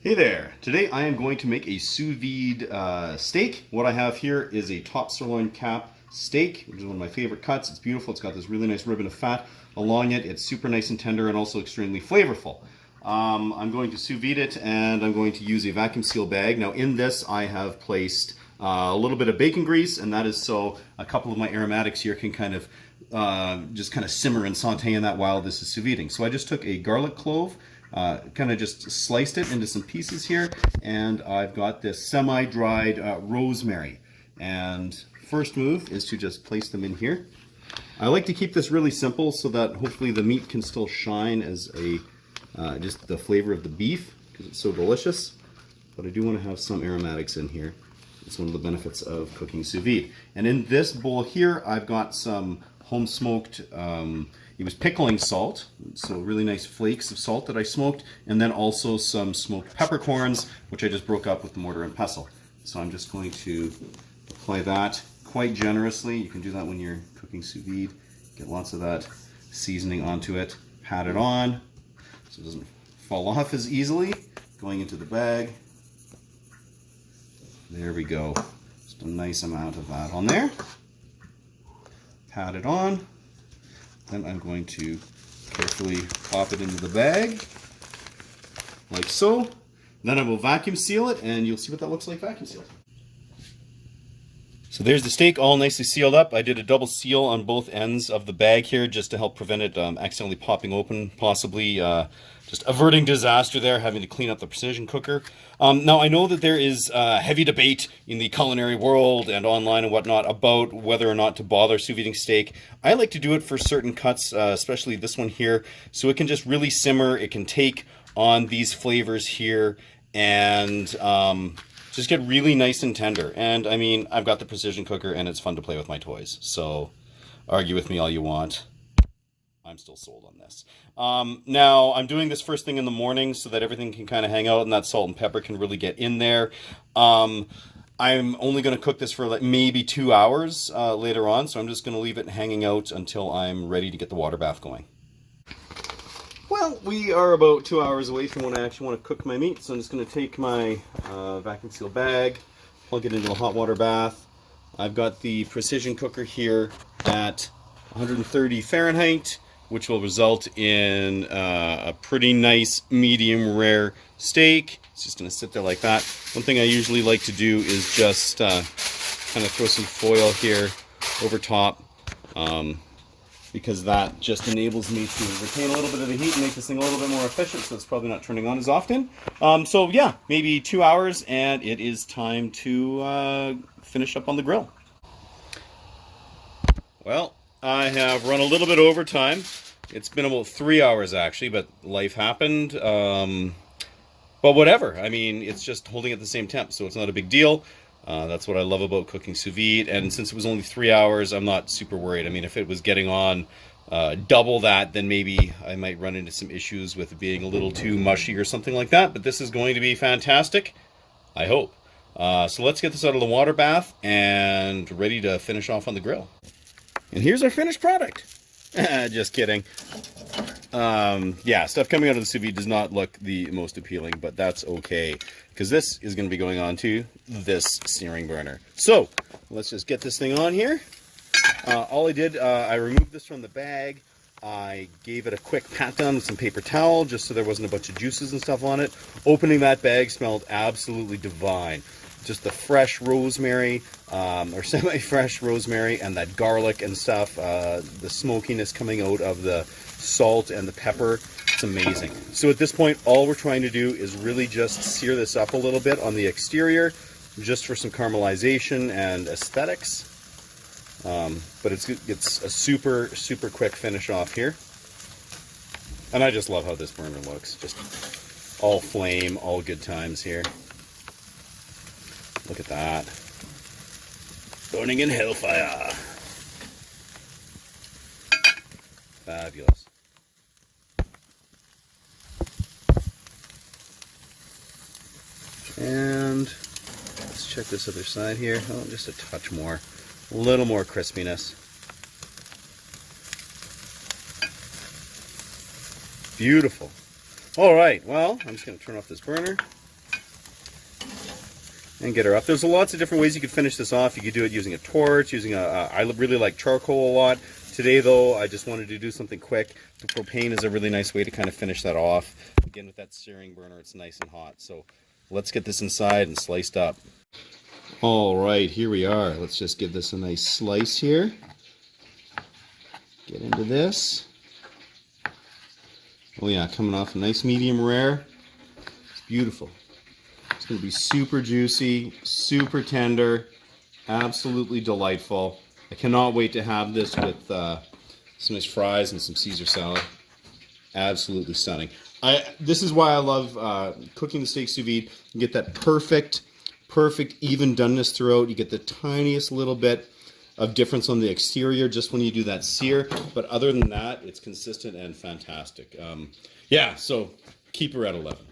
Hey there! Today I am going to make a sous vide steak. What I have here is a top sirloin cap steak, which is one of my favorite cuts. It's beautiful. It's got this really nice ribbon of fat along it. It's super nice and tender and also extremely flavorful. I'm going to sous vide it and I'm going to use a vacuum seal bag. Now in this I have placed a little bit of bacon grease, and that is so a couple of my aromatics here can kind of just kind of simmer and saute in that while this is sous videing. So I just took a garlic clove, kind of just sliced it into some pieces here, and I've got this semi-dried rosemary. And first move is to just place them in here. I like to keep this really simple so that hopefully the meat can still shine as a just the flavor of the beef because it's so delicious. But I do want to have some aromatics in here. It's one of the benefits of cooking sous vide. And in this bowl here, I've got some home smoked, it was pickling salt, so really nice flakes of salt that I smoked, and then also some smoked peppercorns, which I just broke up with the mortar and pestle. So I'm just going to apply that quite generously. You can do that when you're cooking sous vide. Get lots of that seasoning onto it. Pat it on so it doesn't fall off as easily. Going into the bag. There we go. Just a nice amount of that on there. Pat it on. Then I'm going to carefully pop it into the bag, like so. Then I will vacuum seal it, and you'll see what that looks like vacuum sealed. So there's the steak all nicely sealed up. I did a double seal on both ends of the bag here just to help prevent it accidentally popping open, possibly just averting disaster there, having to clean up the precision cooker. Now I know that there is heavy debate in the culinary world and online and whatnot about whether or not to bother sous videing steak. I like to do it for certain cuts, especially this one here, so it can just really simmer. It can take on these flavors here and just get really nice and tender. And I mean, I've got the precision cooker and it's fun to play with my toys. So argue with me all you want. I'm still sold on this. Now, I'm doing this first thing in the morning so that everything can kind of hang out and that salt and pepper can really get in there. I'm only going to cook this for like maybe 2 hours later on, so I'm just going to leave it hanging out until I'm ready to get the water bath going. Well, we are about 2 hours away from when I actually want to cook my meat, so I'm just going to take my vacuum seal bag, plug it into a hot water bath. I've got the precision cooker here at 130 Fahrenheit, which will result in a pretty nice medium rare steak. It's just going to sit there like that. One thing I usually like to do is just kind of throw some foil here over top, because that just enables me to retain a little bit of the heat and make this thing a little bit more efficient, so it's probably not turning on as often. So yeah, maybe 2 hours and it is time to finish up on the grill. Well, I have run a little bit over time. It's been about 3 hours actually, but life happened. But whatever, I mean, it's just holding at the same temp, so it's not a big deal. That's what I love about cooking sous vide, and since it was only 3 hours, I'm not super worried. I mean, if it was getting on double that, then maybe I might run into some issues with it being a little too mushy or something like that, but this is going to be fantastic, I hope. So let's get this out of the water bath and ready to finish off on the grill. And here's our finished product. Just kidding. Yeah, stuff coming out of the sous vide does not look the most appealing, but that's okay, because this is going to be going on to this searing burner. So let's just get this thing on here. All I did, I removed this from the bag. I gave it a quick pat down with some paper towel just so there wasn't a bunch of juices and stuff on it. Opening that bag smelled absolutely divine. Just the fresh rosemary, or semi-fresh rosemary, and that garlic and stuff, the smokiness coming out of the salt and the pepper. It's amazing. So at this point, all we're trying to do is really just sear this up a little bit on the exterior, just for some caramelization and aesthetics. But it's a super, super quick finish off here. And I just love how this burner looks. Just all flame, all good times here. Look at that. Burning in hellfire. Fabulous. And let's check this other side here. Oh, just a touch more. A little more crispiness. Beautiful. All right, well, I'm just going to turn off this burner. and get her up. There's lots of different ways you could finish this off. You could do it using a torch, using I really like charcoal a lot. Today though, I just wanted to do something quick. The propane is a really nice way to kind of finish that off. Again, with that searing burner, it's nice and hot. So let's get this inside and sliced up. All right, here we are. Let's just give this a nice slice here. Get into this. Oh yeah, coming off a nice medium rare. It's beautiful. It's going to be super juicy, super tender, absolutely delightful. I cannot wait to have this with some nice fries and some Caesar salad. Absolutely stunning. This is why I love cooking the steak sous vide. You get that perfect even doneness throughout. You get the tiniest little bit of difference on the exterior just when you do that sear. But other than that, it's consistent and fantastic. Yeah, so keep her at 11.